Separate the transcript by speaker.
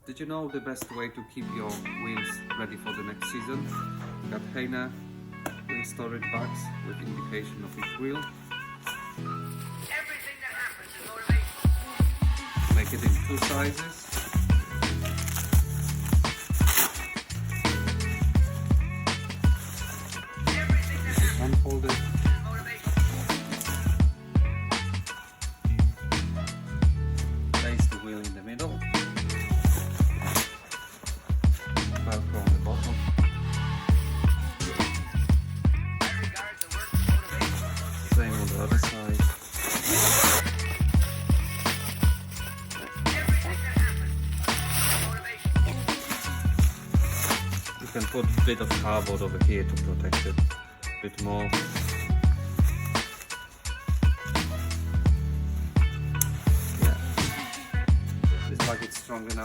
Speaker 1: Did you know the best way to keep your wheels ready for the next season? We got Heine wheel storage bags with indication of each wheel.
Speaker 2: Everything that happens is motivation.
Speaker 1: Make it in 2 sizes.
Speaker 2: Everything that
Speaker 1: This is
Speaker 2: happens
Speaker 1: unfolded.
Speaker 2: is motivation.
Speaker 1: Place the wheel in the middle. Velcro on the bottom.
Speaker 2: I regard the work of motivation.
Speaker 1: Same on the other side.
Speaker 2: Everything that happens is motivation.
Speaker 1: You can put a bit of cardboard over here to protect it a bit more. Yeah. It's like it's strong enough.